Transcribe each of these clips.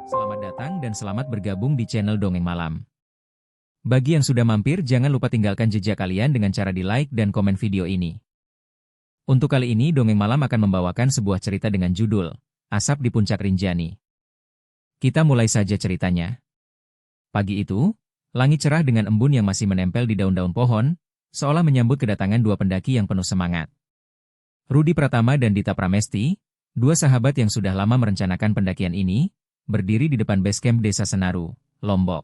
Selamat datang dan selamat bergabung di channel Dongeng Malam. Bagi yang sudah mampir, jangan lupa tinggalkan jejak kalian dengan cara di-like dan komen video ini. Untuk kali ini, Dongeng Malam akan membawakan sebuah cerita dengan judul Asap di Puncak Rinjani. Kita mulai saja ceritanya. Pagi itu, langit cerah dengan embun yang masih menempel di daun-daun pohon, seolah menyambut kedatangan dua pendaki yang penuh semangat. Rudi Pratama dan Dita Pramesti, dua sahabat yang sudah lama merencanakan pendakian ini, berdiri di depan base camp Desa Senaru, Lombok.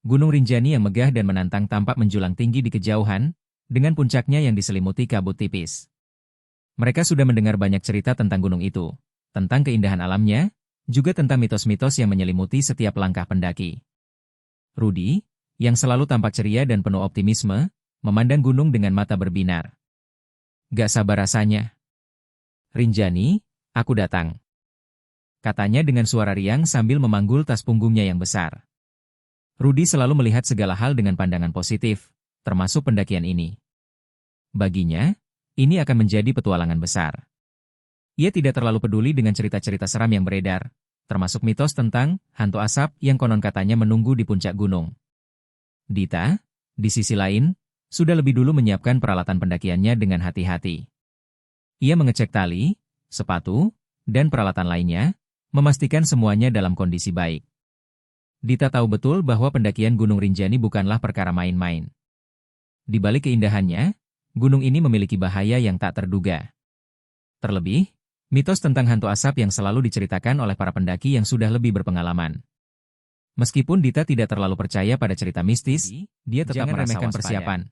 Gunung Rinjani yang megah dan menantang tampak menjulang tinggi di kejauhan, dengan puncaknya yang diselimuti kabut tipis. Mereka sudah mendengar banyak cerita tentang gunung itu, tentang keindahan alamnya, juga tentang mitos-mitos yang menyelimuti setiap langkah pendaki. Rudi, yang selalu tampak ceria dan penuh optimisme, memandang gunung dengan mata berbinar. Gak sabar rasanya. Rinjani, aku datang. Katanya dengan suara riang sambil memanggul tas punggungnya yang besar. Rudi selalu melihat segala hal dengan pandangan positif, termasuk pendakian ini. Baginya, ini akan menjadi petualangan besar. Ia tidak terlalu peduli dengan cerita-cerita seram yang beredar, termasuk mitos tentang hantu asap yang konon katanya menunggu di puncak gunung. Dita, di sisi lain, sudah lebih dulu menyiapkan peralatan pendakiannya dengan hati-hati. Ia mengecek tali, sepatu, dan peralatan lainnya, memastikan semuanya dalam kondisi baik. Dita tahu betul bahwa pendakian Gunung Rinjani bukanlah perkara main-main. Di balik keindahannya, gunung ini memiliki bahaya yang tak terduga. Terlebih, mitos tentang hantu asap yang selalu diceritakan oleh para pendaki yang sudah lebih berpengalaman. Meskipun Dita tidak terlalu percaya pada cerita mistis, dia tetap meremehkan persiapan.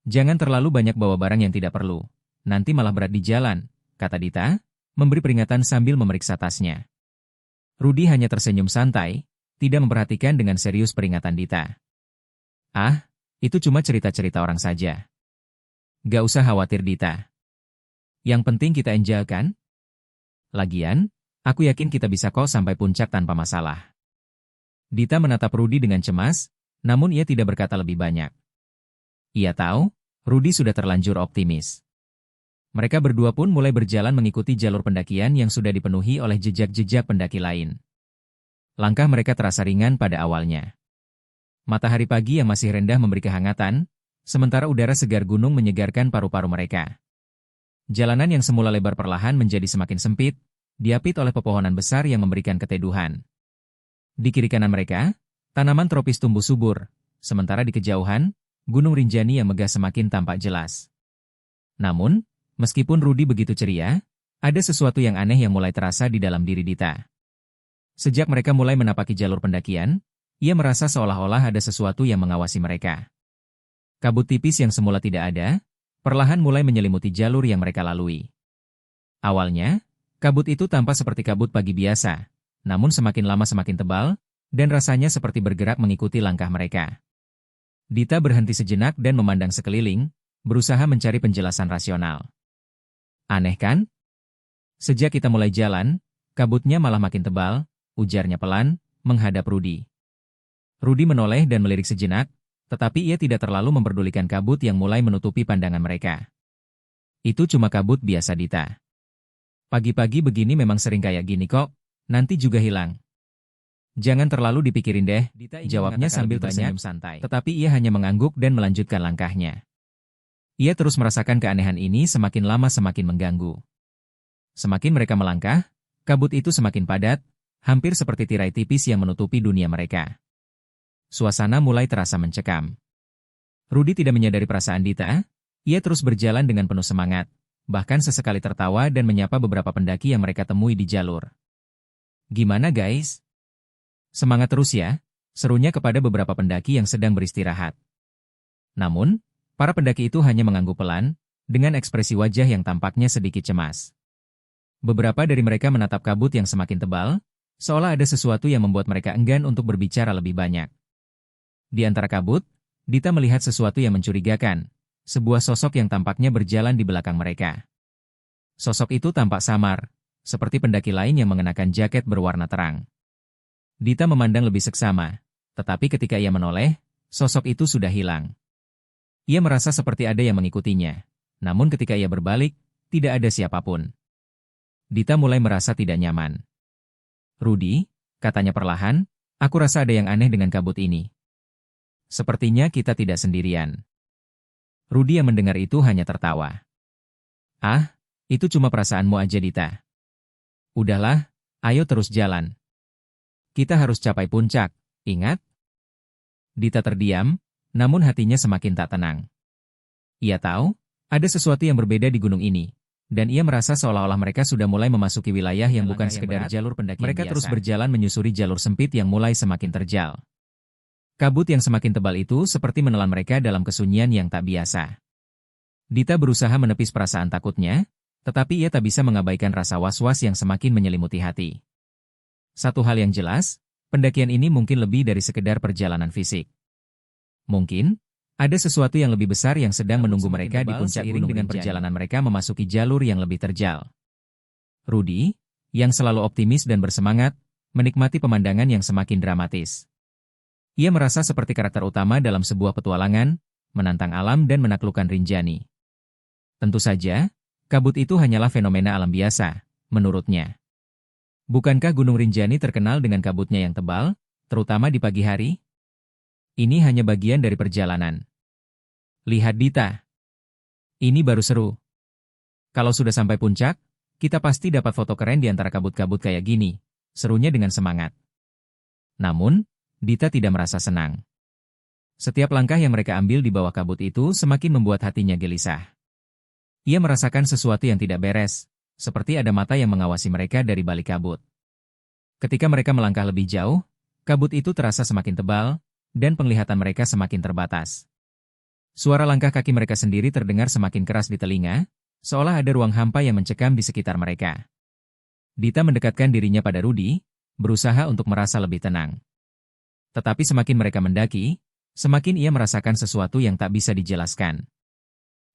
Jangan terlalu banyak bawa barang yang tidak perlu, nanti malah berat di jalan, kata Dita, memberi peringatan sambil memeriksa tasnya. Rudi hanya tersenyum santai, tidak memperhatikan dengan serius peringatan Dita. Ah, itu cuma cerita-cerita orang saja. Gak usah khawatir Dita. Yang penting kita enjoy kan? Lagian, aku yakin kita bisa kok sampai puncak tanpa masalah. Dita menatap Rudi dengan cemas, namun ia tidak berkata lebih banyak. Ia tahu, Rudi sudah terlanjur optimis. Mereka berdua pun mulai berjalan mengikuti jalur pendakian yang sudah dipenuhi oleh jejak-jejak pendaki lain. Langkah mereka terasa ringan pada awalnya. Matahari pagi yang masih rendah memberi kehangatan, sementara udara segar gunung menyegarkan paru-paru mereka. Jalanan yang semula lebar perlahan menjadi semakin sempit, diapit oleh pepohonan besar yang memberikan keteduhan. Di kiri kanan mereka, tanaman tropis tumbuh subur, sementara di kejauhan, Gunung Rinjani yang megah semakin tampak jelas. Namun, meskipun Rudi begitu ceria, ada sesuatu yang aneh yang mulai terasa di dalam diri Dita. Sejak mereka mulai menapaki jalur pendakian, ia merasa seolah-olah ada sesuatu yang mengawasi mereka. Kabut tipis yang semula tidak ada, perlahan mulai menyelimuti jalur yang mereka lalui. Awalnya, kabut itu tampak seperti kabut pagi biasa, namun semakin lama semakin tebal, dan rasanya seperti bergerak mengikuti langkah mereka. Dita berhenti sejenak dan memandang sekeliling, berusaha mencari penjelasan rasional. Aneh kan? Sejak kita mulai jalan, kabutnya malah makin tebal, ujarnya pelan, menghadap Rudi. Rudi menoleh dan melirik sejenak, tetapi ia tidak terlalu memperdulikan kabut yang mulai menutupi pandangan mereka. Itu cuma kabut biasa Dita. Pagi-pagi begini memang sering kayak gini kok, nanti juga hilang. Jangan terlalu dipikirin deh, jawabnya sambil tersenyum santai. Tetapi ia hanya mengangguk dan melanjutkan langkahnya. Ia terus merasakan keanehan ini semakin lama semakin mengganggu. Semakin mereka melangkah, kabut itu semakin padat, hampir seperti tirai tipis yang menutupi dunia mereka. Suasana mulai terasa mencekam. Rudi tidak menyadari perasaan Dita, ia terus berjalan dengan penuh semangat, bahkan sesekali tertawa dan menyapa beberapa pendaki yang mereka temui di jalur. Gimana guys? Semangat terus ya, serunya kepada beberapa pendaki yang sedang beristirahat. Namun, para pendaki itu hanya mengangguk pelan, dengan ekspresi wajah yang tampaknya sedikit cemas. Beberapa dari mereka menatap kabut yang semakin tebal, seolah ada sesuatu yang membuat mereka enggan untuk berbicara lebih banyak. Di antara kabut, Dita melihat sesuatu yang mencurigakan, sebuah sosok yang tampaknya berjalan di belakang mereka. Sosok itu tampak samar, seperti pendaki lain yang mengenakan jaket berwarna terang. Dita memandang lebih seksama, tetapi ketika ia menoleh, sosok itu sudah hilang. Ia merasa seperti ada yang mengikutinya, namun ketika ia berbalik, tidak ada siapapun. Dita mulai merasa tidak nyaman. Rudi, katanya perlahan, aku rasa ada yang aneh dengan kabut ini. Sepertinya kita tidak sendirian. Rudy yang mendengar itu hanya tertawa. Ah, itu cuma perasaanmu aja, Dita. Udahlah, ayo terus jalan. Kita harus capai puncak, ingat? Dita terdiam, namun hatinya semakin tak tenang. Ia tahu, ada sesuatu yang berbeda di gunung ini, dan ia merasa seolah-olah mereka sudah mulai memasuki wilayah yang bukan sekedar jalur pendakian biasa. Mereka terus berjalan menyusuri jalur sempit yang mulai semakin terjal. Kabut yang semakin tebal itu seperti menelan mereka dalam kesunyian yang tak biasa. Dita berusaha menepis perasaan takutnya, tetapi ia tak bisa mengabaikan rasa was-was yang semakin menyelimuti hati. Satu hal yang jelas, pendakian ini mungkin lebih dari sekedar perjalanan fisik. Mungkin, ada sesuatu yang lebih besar yang sedang menunggu mereka di puncak gunung dengan perjalanan mereka memasuki jalur yang lebih terjal. Rudy, yang selalu optimis dan bersemangat, menikmati pemandangan yang semakin dramatis. Ia merasa seperti karakter utama dalam sebuah petualangan, menantang alam dan menaklukkan Rinjani. Tentu saja, kabut itu hanyalah fenomena alam biasa, menurutnya. Bukankah Gunung Rinjani terkenal dengan kabutnya yang tebal, terutama di pagi hari? Ini hanya bagian dari perjalanan. Lihat Dita. Ini baru seru. Kalau sudah sampai puncak, kita pasti dapat foto keren di antara kabut-kabut kayak gini, serunya dengan semangat. Namun, Dita tidak merasa senang. Setiap langkah yang mereka ambil di bawah kabut itu semakin membuat hatinya gelisah. Ia merasakan sesuatu yang tidak beres, seperti ada mata yang mengawasi mereka dari balik kabut. Ketika mereka melangkah lebih jauh, kabut itu terasa semakin tebal, dan penglihatan mereka semakin terbatas. Suara langkah kaki mereka sendiri terdengar semakin keras di telinga, seolah ada ruang hampa yang mencekam di sekitar mereka. Dita mendekatkan dirinya pada Rudy, berusaha untuk merasa lebih tenang. Tetapi semakin mereka mendaki, semakin ia merasakan sesuatu yang tak bisa dijelaskan.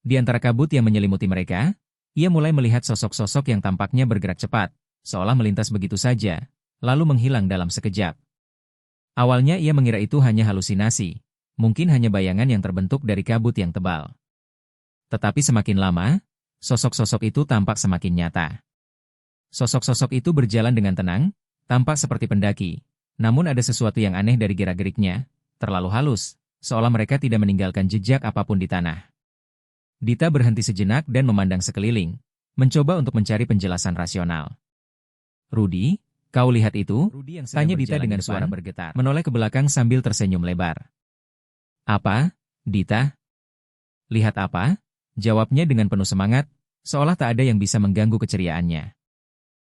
Di antara kabut yang menyelimuti mereka, ia mulai melihat sosok-sosok yang tampaknya bergerak cepat, seolah melintas begitu saja, lalu menghilang dalam sekejap. Awalnya ia mengira itu hanya halusinasi, mungkin hanya bayangan yang terbentuk dari kabut yang tebal. Tetapi semakin lama, sosok-sosok itu tampak semakin nyata. Sosok-sosok itu berjalan dengan tenang, tampak seperti pendaki, namun ada sesuatu yang aneh dari gerak-geriknya, terlalu halus, seolah mereka tidak meninggalkan jejak apapun di tanah. Dita berhenti sejenak dan memandang sekeliling, mencoba untuk mencari penjelasan rasional. Rudy, kau lihat itu? Tanya Dita dengan suara bergetar, menoleh ke belakang sambil tersenyum lebar. Apa, Dita? Lihat apa? Jawabnya dengan penuh semangat, seolah tak ada yang bisa mengganggu keceriaannya.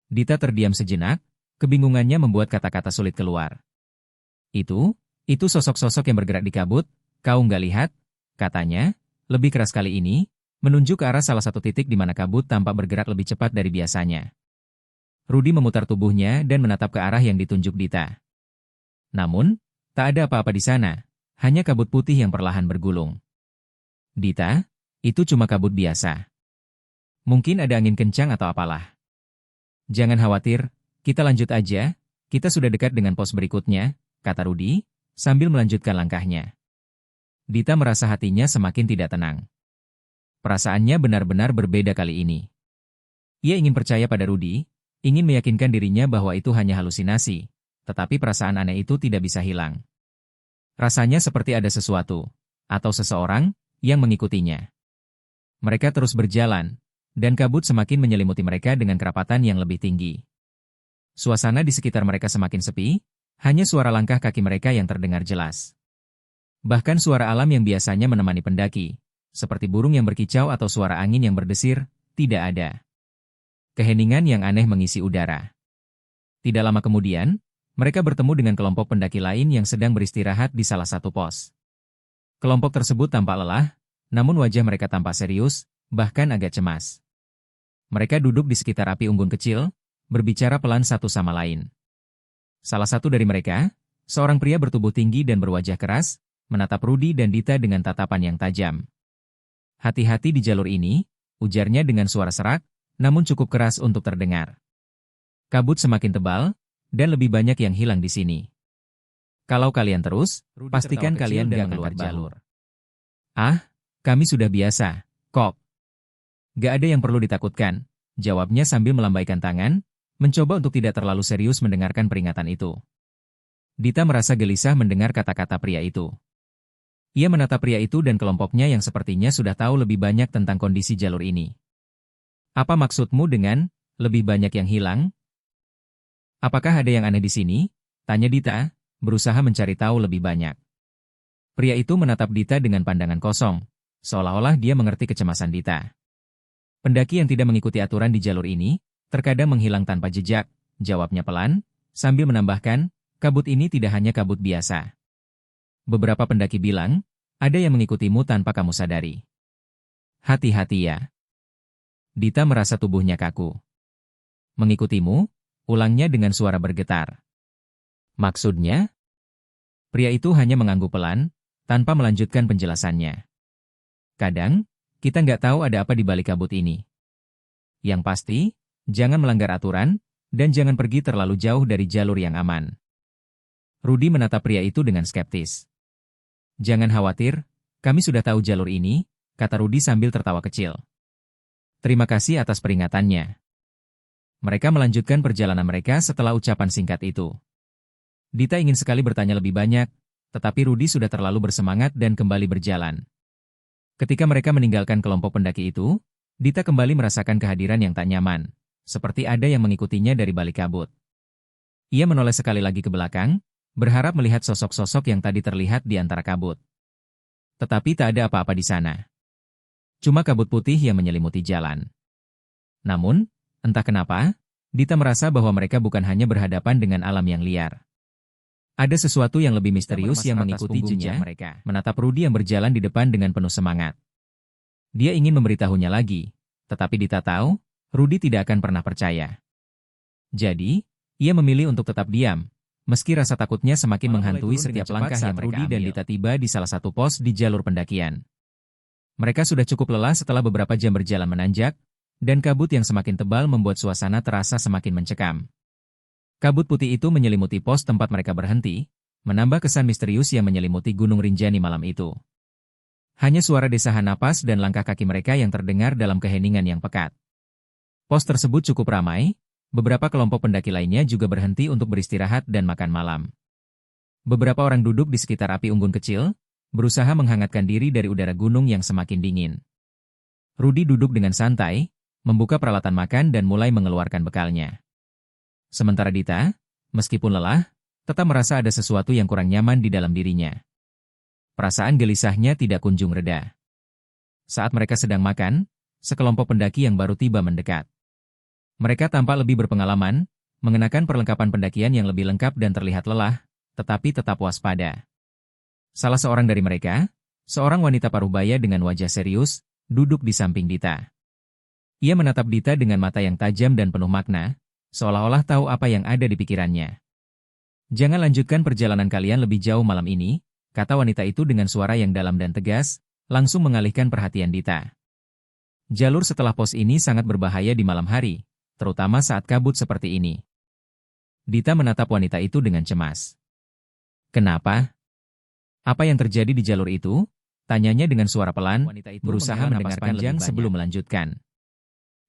Dita terdiam sejenak, kebingungannya membuat kata-kata sulit keluar. Itu sosok-sosok yang bergerak di kabut, kau nggak lihat? Katanya, lebih keras kali ini, menunjuk ke arah salah satu titik di mana kabut tampak bergerak lebih cepat dari biasanya. Rudy memutar tubuhnya dan menatap ke arah yang ditunjuk Dita. Namun, tak ada apa-apa di sana, hanya kabut putih yang perlahan bergulung. Dita, itu cuma kabut biasa. Mungkin ada angin kencang atau apalah. Jangan khawatir, kita lanjut aja, kita sudah dekat dengan pos berikutnya, kata Rudy, sambil melanjutkan langkahnya. Dita merasa hatinya semakin tidak tenang. Perasaannya benar-benar berbeda kali ini. Ia ingin percaya pada Rudy, ingin meyakinkan dirinya bahwa itu hanya halusinasi, tetapi perasaan aneh itu tidak bisa hilang. Rasanya seperti ada sesuatu, atau seseorang, yang mengikutinya. Mereka terus berjalan, dan kabut semakin menyelimuti mereka dengan kerapatan yang lebih tinggi. Suasana di sekitar mereka semakin sepi, hanya suara langkah kaki mereka yang terdengar jelas. Bahkan suara alam yang biasanya menemani pendaki, seperti burung yang berkicau atau suara angin yang berdesir, tidak ada. Keheningan yang aneh mengisi udara. Tidak lama kemudian, mereka bertemu dengan kelompok pendaki lain yang sedang beristirahat di salah satu pos. Kelompok tersebut tampak lelah, namun wajah mereka tampak serius, bahkan agak cemas. Mereka duduk di sekitar api unggun kecil, berbicara pelan satu sama lain. Salah satu dari mereka, seorang pria bertubuh tinggi dan berwajah keras, menatap Rudy dan Dita dengan tatapan yang tajam. Hati-hati di jalur ini, ujarnya dengan suara serak, namun cukup keras untuk terdengar. Kabut semakin tebal, dan lebih banyak yang hilang di sini. Kalau kalian terus, pastikan kalian gak keluar jalur. Ah, kami sudah biasa, kok. Gak ada yang perlu ditakutkan, jawabnya sambil melambaikan tangan, mencoba untuk tidak terlalu serius mendengarkan peringatan itu. Dita merasa gelisah mendengar kata-kata pria itu. Ia menatap pria itu dan kelompoknya yang sepertinya sudah tahu lebih banyak tentang kondisi jalur ini. Apa maksudmu dengan lebih banyak yang hilang? Apakah ada yang aneh di sini? Tanya Dita, berusaha mencari tahu lebih banyak. Pria itu menatap Dita dengan pandangan kosong, seolah-olah dia mengerti kecemasan Dita. Pendaki yang tidak mengikuti aturan di jalur ini, terkadang menghilang tanpa jejak, jawabnya pelan, sambil menambahkan, kabut ini tidak hanya kabut biasa. Beberapa pendaki bilang, ada yang mengikutimu tanpa kamu sadari. Hati-hati ya. Dita merasa tubuhnya kaku. Mengikutimu? Ulangnya dengan suara bergetar. Maksudnya? Pria itu hanya mengangguk pelan, tanpa melanjutkan penjelasannya. Kadang, kita nggak tahu ada apa di balik kabut ini. Yang pasti, jangan melanggar aturan, dan jangan pergi terlalu jauh dari jalur yang aman. Rudy menatap pria itu dengan skeptis. Jangan khawatir, kami sudah tahu jalur ini, kata Rudy sambil tertawa kecil. Terima kasih atas peringatannya. Mereka melanjutkan perjalanan mereka setelah ucapan singkat itu. Dita ingin sekali bertanya lebih banyak, tetapi Rudy sudah terlalu bersemangat dan kembali berjalan. Ketika mereka meninggalkan kelompok pendaki itu, Dita kembali merasakan kehadiran yang tak nyaman, seperti ada yang mengikutinya dari balik kabut. Ia menoleh sekali lagi ke belakang, berharap melihat sosok-sosok yang tadi terlihat di antara kabut. Tetapi tak ada apa-apa di sana. Cuma kabut putih yang menyelimuti jalan. Namun, entah kenapa, Dita merasa bahwa mereka bukan hanya berhadapan dengan alam yang liar. Ada sesuatu yang lebih misterius yang mengikuti jejak mereka. Menatap Rudy yang berjalan di depan dengan penuh semangat. Dia ingin memberitahunya lagi, tetapi Dita tahu, Rudy tidak akan pernah percaya. Jadi, ia memilih untuk tetap diam, meski rasa takutnya semakin menghantui setiap langkah yang Rudy dan Dita tiba di salah satu pos di jalur pendakian. Mereka sudah cukup lelah setelah beberapa jam berjalan menanjak, dan kabut yang semakin tebal membuat suasana terasa semakin mencekam. Kabut putih itu menyelimuti pos tempat mereka berhenti, menambah kesan misterius yang menyelimuti Gunung Rinjani malam itu. Hanya suara desahan napas dan langkah kaki mereka yang terdengar dalam keheningan yang pekat. Pos tersebut cukup ramai, beberapa kelompok pendaki lainnya juga berhenti untuk beristirahat dan makan malam. Beberapa orang duduk di sekitar api unggun kecil, berusaha menghangatkan diri dari udara gunung yang semakin dingin. Rudy duduk dengan santai, membuka peralatan makan dan mulai mengeluarkan bekalnya. Sementara Dita, meskipun lelah, tetap merasa ada sesuatu yang kurang nyaman di dalam dirinya. Perasaan gelisahnya tidak kunjung reda. Saat mereka sedang makan, sekelompok pendaki yang baru tiba mendekat. Mereka tampak lebih berpengalaman, mengenakan perlengkapan pendakian yang lebih lengkap dan terlihat lelah, tetapi tetap waspada. Salah seorang dari mereka, seorang wanita parubaya dengan wajah serius, duduk di samping Dita. Ia menatap Dita dengan mata yang tajam dan penuh makna, seolah-olah tahu apa yang ada di pikirannya. Jangan lanjutkan perjalanan kalian lebih jauh malam ini, kata wanita itu dengan suara yang dalam dan tegas, langsung mengalihkan perhatian Dita. Jalur setelah pos ini sangat berbahaya di malam hari, terutama saat kabut seperti ini. Dita menatap wanita itu dengan cemas. Kenapa? Apa yang terjadi di jalur itu? Tanyanya dengan suara pelan, berusaha mendengarkan panjang sebelum melanjutkan.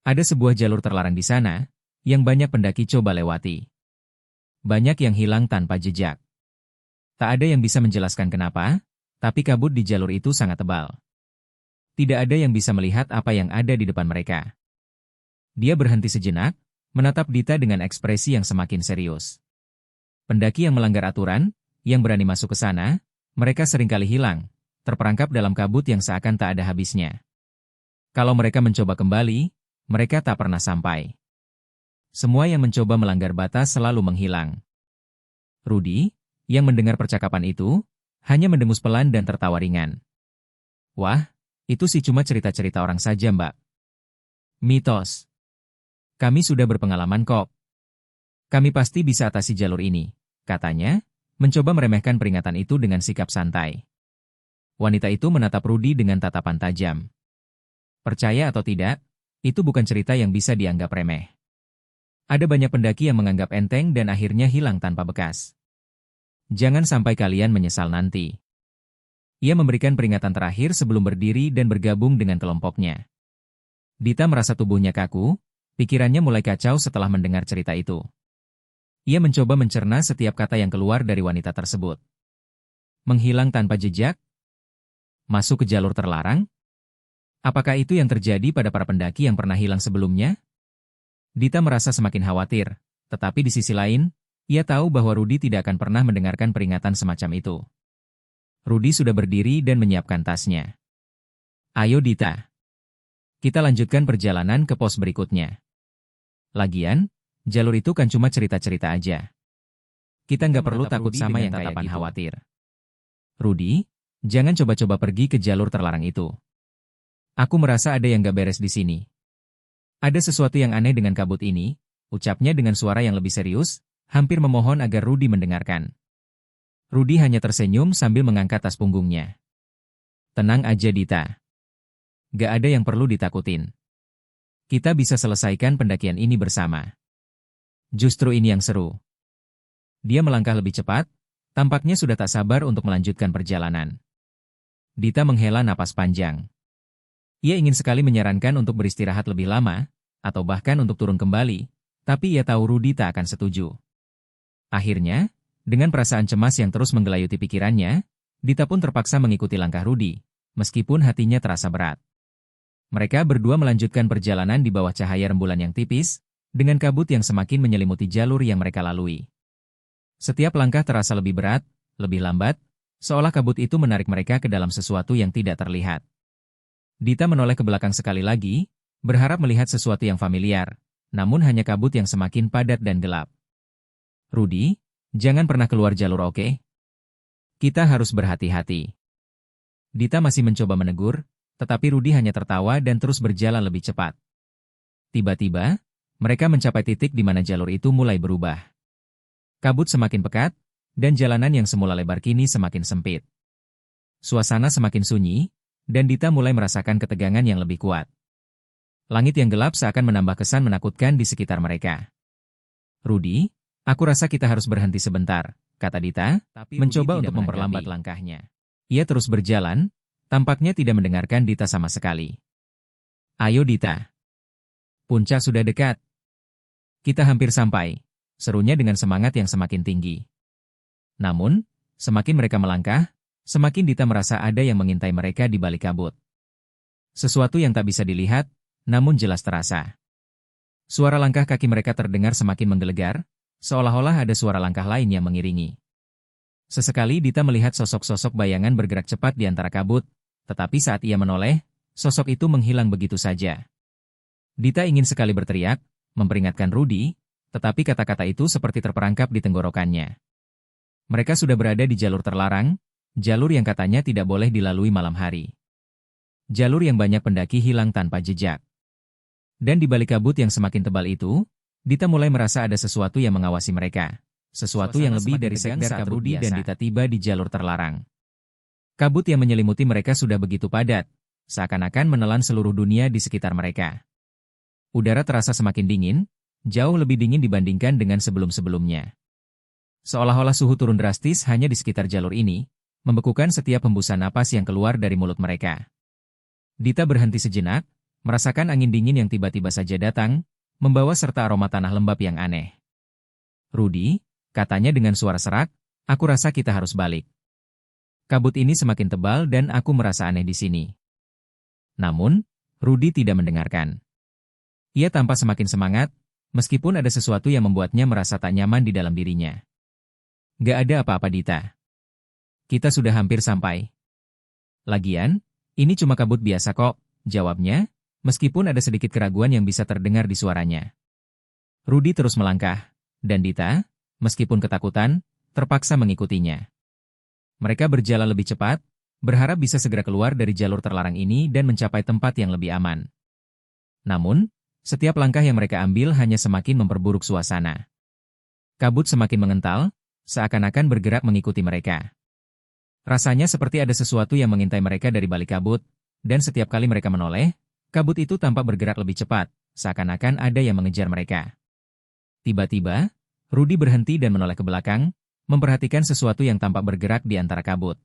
Ada sebuah jalur terlarang di sana, yang banyak pendaki coba lewati. Banyak yang hilang tanpa jejak. Tak ada yang bisa menjelaskan kenapa, tapi kabut di jalur itu sangat tebal. Tidak ada yang bisa melihat apa yang ada di depan mereka. Dia berhenti sejenak, menatap Dita dengan ekspresi yang semakin serius. Pendaki yang melanggar aturan, yang berani masuk ke sana, mereka seringkali hilang, terperangkap dalam kabut yang seakan tak ada habisnya. Kalau mereka mencoba kembali, mereka tak pernah sampai. Semua yang mencoba melanggar batas selalu menghilang. Rudy, yang mendengar percakapan itu, hanya mendengus pelan dan tertawa ringan. Wah, itu sih cuma cerita-cerita orang saja, Mbak. Mitos. Kami sudah berpengalaman kok. Kami pasti bisa atasi jalur ini, katanya, mencoba meremehkan peringatan itu dengan sikap santai. Wanita itu menatap Rudy dengan tatapan tajam. Percaya atau tidak, itu bukan cerita yang bisa dianggap remeh. Ada banyak pendaki yang menganggap enteng dan akhirnya hilang tanpa bekas. Jangan sampai kalian menyesal nanti. Ia memberikan peringatan terakhir sebelum berdiri dan bergabung dengan kelompoknya. Dita merasa tubuhnya kaku, Pikirannya mulai kacau setelah mendengar cerita itu. Ia mencoba mencerna setiap kata yang keluar dari wanita tersebut. Menghilang tanpa jejak? Masuk ke jalur terlarang? Apakah itu yang terjadi pada para pendaki yang pernah hilang sebelumnya? Dita merasa semakin khawatir, tetapi di sisi lain, ia tahu bahwa Rudy tidak akan pernah mendengarkan peringatan semacam itu. Rudy sudah berdiri dan menyiapkan tasnya. Ayo Dita. Kita lanjutkan perjalanan ke pos berikutnya. Lagian, jalur itu kan cuma cerita-cerita aja. Kita nggak perlu takut sama yang tatapan khawatir. Rudy, jangan coba-coba pergi ke jalur terlarang itu. Aku merasa ada yang nggak beres di sini. Ada sesuatu yang aneh dengan kabut ini, ucapnya dengan suara yang lebih serius, hampir memohon agar Rudy mendengarkan. Rudy hanya tersenyum sambil mengangkat tas punggungnya. Tenang aja Dita. Gak ada yang perlu ditakutin. Kita bisa selesaikan pendakian ini bersama. Justru ini yang seru. Dia melangkah lebih cepat, tampaknya sudah tak sabar untuk melanjutkan perjalanan. Dita menghela napas panjang. Ia ingin sekali menyarankan untuk beristirahat lebih lama, atau bahkan untuk turun kembali, tapi ia tahu Rudy tak akan setuju. Akhirnya, dengan perasaan cemas yang terus menggelayuti pikirannya, Dita pun terpaksa mengikuti langkah Rudy, meskipun hatinya terasa berat. Mereka berdua melanjutkan perjalanan di bawah cahaya rembulan yang tipis, dengan kabut yang semakin menyelimuti jalur yang mereka lalui. Setiap langkah terasa lebih berat, lebih lambat, seolah kabut itu menarik mereka ke dalam sesuatu yang tidak terlihat. Dita menoleh ke belakang sekali lagi, berharap melihat sesuatu yang familiar, namun hanya kabut yang semakin padat dan gelap. Rudy, jangan pernah keluar jalur oke? Kita harus berhati-hati. Dita masih mencoba menegur, tetapi Rudy hanya tertawa dan terus berjalan lebih cepat. Tiba-tiba, mereka mencapai titik di mana jalur itu mulai berubah. Kabut semakin pekat, dan jalanan yang semula lebar kini semakin sempit. Suasana semakin sunyi, dan Dita mulai merasakan ketegangan yang lebih kuat. Langit yang gelap seakan menambah kesan menakutkan di sekitar mereka. Rudy, aku rasa kita harus berhenti sebentar, kata Dita, mencoba untuk memperlambat langkahnya. Ia terus berjalan, tampaknya tidak mendengarkan Dita sama sekali. Ayo Dita. Puncak sudah dekat. Kita hampir sampai, serunya dengan semangat yang semakin tinggi. Namun, semakin mereka melangkah, semakin Dita merasa ada yang mengintai mereka di balik kabut. Sesuatu yang tak bisa dilihat, namun jelas terasa. Suara langkah kaki mereka terdengar semakin menggelegar, seolah-olah ada suara langkah lain yang mengiringi. Sesekali Dita melihat sosok-sosok bayangan bergerak cepat di antara kabut, tetapi saat ia menoleh, sosok itu menghilang begitu saja. Dita ingin sekali berteriak, memperingatkan Rudy, tetapi kata-kata itu seperti terperangkap di tenggorokannya. Mereka sudah berada di jalur terlarang, jalur yang katanya tidak boleh dilalui malam hari. Jalur yang banyak pendaki hilang tanpa jejak. Dan di balik kabut yang semakin tebal itu, Dita mulai merasa ada sesuatu yang mengawasi mereka. Sesuatu yang lebih dari sekedar kabut Rudy dan Dita tiba di jalur terlarang. Kabut yang menyelimuti mereka sudah begitu padat, seakan-akan menelan seluruh dunia di sekitar mereka. Udara terasa semakin dingin, jauh lebih dingin dibandingkan dengan sebelum-sebelumnya. Seolah-olah suhu turun drastis hanya di sekitar jalur ini, membekukan setiap hembusan napas yang keluar dari mulut mereka. Dita berhenti sejenak, merasakan angin dingin yang tiba-tiba saja datang, membawa serta aroma tanah lembab yang aneh. Rudy, katanya dengan suara serak, aku rasa kita harus balik. Kabut ini semakin tebal dan aku merasa aneh di sini. Namun, Rudy tidak mendengarkan. Ia tampak semakin semangat, meskipun ada sesuatu yang membuatnya merasa tak nyaman di dalam dirinya. Gak ada apa-apa Dita. Kita sudah hampir sampai. Lagian, ini cuma kabut biasa kok, jawabnya, meskipun ada sedikit keraguan yang bisa terdengar di suaranya. Rudy terus melangkah, dan Dita, meskipun ketakutan, terpaksa mengikutinya. Mereka berjalan lebih cepat, berharap bisa segera keluar dari jalur terlarang ini dan mencapai tempat yang lebih aman. Namun, setiap langkah yang mereka ambil hanya semakin memperburuk suasana. Kabut semakin mengental, seakan-akan bergerak mengikuti mereka. Rasanya seperti ada sesuatu yang mengintai mereka dari balik kabut, dan setiap kali mereka menoleh, kabut itu tampak bergerak lebih cepat, seakan-akan ada yang mengejar mereka. Tiba-tiba, Rudy berhenti dan menoleh ke belakang, memperhatikan sesuatu yang tampak bergerak di antara kabut.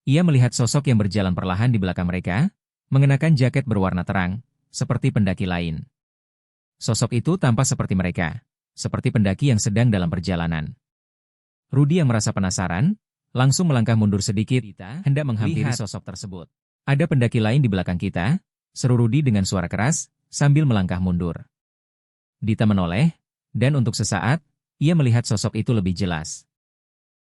Ia melihat sosok yang berjalan perlahan di belakang mereka, mengenakan jaket berwarna terang, seperti pendaki lain. Sosok itu tampak seperti mereka, seperti pendaki yang sedang dalam perjalanan. Rudy yang merasa penasaran, langsung melangkah mundur sedikit, hendak menghampiri sosok tersebut. Ada pendaki lain di belakang kita, seru Rudy dengan suara keras, sambil melangkah mundur. Dita menoleh, dan untuk sesaat, ia melihat sosok itu lebih jelas.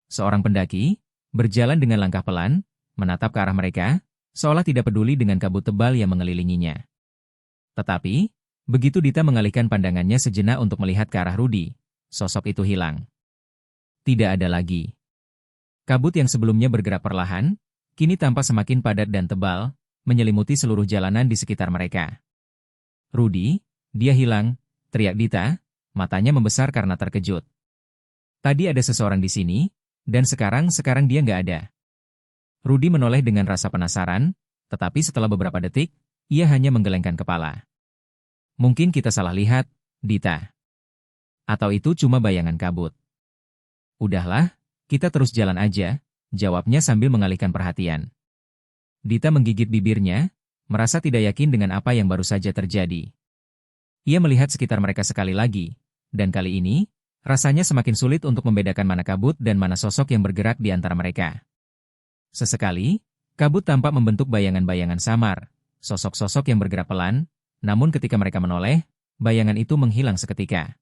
Seorang pendaki, berjalan dengan langkah pelan, menatap ke arah mereka, seolah tidak peduli dengan kabut tebal yang mengelilinginya. Tetapi, begitu Dita mengalihkan pandangannya sejenak untuk melihat ke arah Rudy, sosok itu hilang. Tidak ada lagi. Kabut yang sebelumnya bergerak perlahan, kini tampak semakin padat dan tebal, menyelimuti seluruh jalanan di sekitar mereka. Rudy, dia hilang, teriak Dita, matanya membesar karena terkejut. Tadi ada seseorang di sini, dan sekarang dia nggak ada. Rudy menoleh dengan rasa penasaran, tetapi setelah beberapa detik, ia hanya menggelengkan kepala. Mungkin kita salah lihat, Dita. Atau itu cuma bayangan kabut. Udahlah, kita terus jalan aja, jawabnya sambil mengalihkan perhatian. Dita menggigit bibirnya, merasa tidak yakin dengan apa yang baru saja terjadi. Ia melihat sekitar mereka sekali lagi, dan kali ini, rasanya semakin sulit untuk membedakan mana kabut dan mana sosok yang bergerak di antara mereka. Sesekali, kabut tampak membentuk bayangan-bayangan samar, sosok-sosok yang bergerak pelan, namun ketika mereka menoleh, bayangan itu menghilang seketika.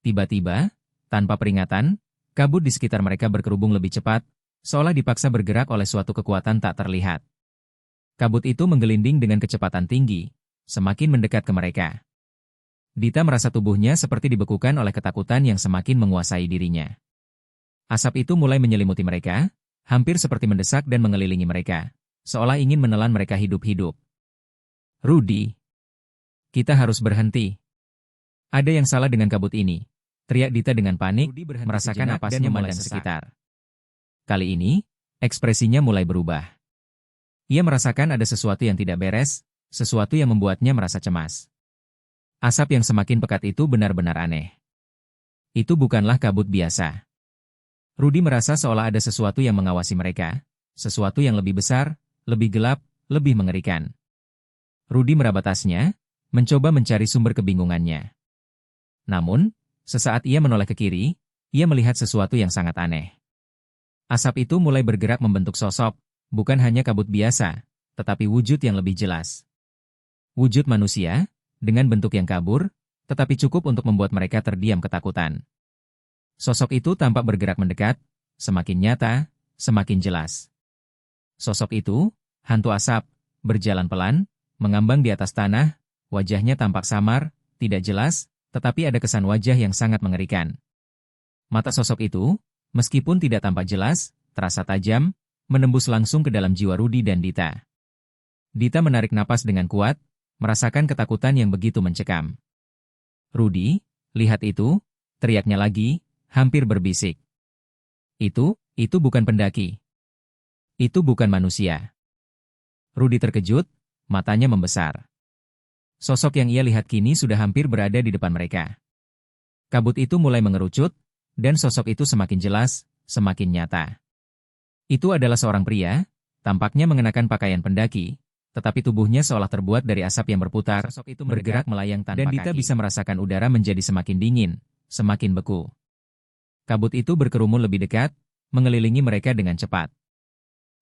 Tiba-tiba, tanpa peringatan, kabut di sekitar mereka berkerubung lebih cepat, seolah dipaksa bergerak oleh suatu kekuatan tak terlihat. Kabut itu menggelinding dengan kecepatan tinggi, semakin mendekat ke mereka. Dita merasa tubuhnya seperti dibekukan oleh ketakutan yang semakin menguasai dirinya. Asap itu mulai menyelimuti mereka, hampir seperti mendesak dan mengelilingi mereka, seolah ingin menelan mereka hidup-hidup. Rudy, kita harus berhenti. Ada yang salah dengan kabut ini, teriak Dita dengan panik, merasakan napasnya memandang sekitar. Kali ini, ekspresinya mulai berubah. Ia merasakan ada sesuatu yang tidak beres, sesuatu yang membuatnya merasa cemas. Asap yang semakin pekat itu benar-benar aneh. Itu bukanlah kabut biasa. Rudy merasa seolah ada sesuatu yang mengawasi mereka, sesuatu yang lebih besar, lebih gelap, lebih mengerikan. Rudy meraba tasnya, mencoba mencari sumber kebingungannya. Namun, sesaat ia menoleh ke kiri, ia melihat sesuatu yang sangat aneh. Asap itu mulai bergerak membentuk sosok, bukan hanya kabut biasa, tetapi wujud yang lebih jelas. Wujud manusia, dengan bentuk yang kabur, tetapi cukup untuk membuat mereka terdiam ketakutan. Sosok itu tampak bergerak mendekat, semakin nyata, semakin jelas. Sosok itu, hantu asap, berjalan pelan, mengambang di atas tanah, wajahnya tampak samar, tidak jelas, tetapi ada kesan wajah yang sangat mengerikan. Mata sosok itu, meskipun tidak tampak jelas, terasa tajam, menembus langsung ke dalam jiwa Rudy dan Dita. Dita menarik napas dengan kuat, merasakan ketakutan yang begitu mencekam. Rudy, lihat itu, teriaknya lagi, hampir berbisik. Itu bukan pendaki. Itu bukan manusia. Rudy terkejut, matanya membesar. Sosok yang ia lihat kini sudah hampir berada di depan mereka. Kabut itu mulai mengerucut, dan sosok itu semakin jelas, semakin nyata. Itu adalah seorang pria, tampaknya mengenakan pakaian pendaki, tetapi tubuhnya seolah terbuat dari asap yang berputar, sosok itu bergerak melayang tanpa kaki. Dan Dita bisa merasakan udara menjadi semakin dingin, semakin beku. Kabut itu berkerumun lebih dekat, mengelilingi mereka dengan cepat.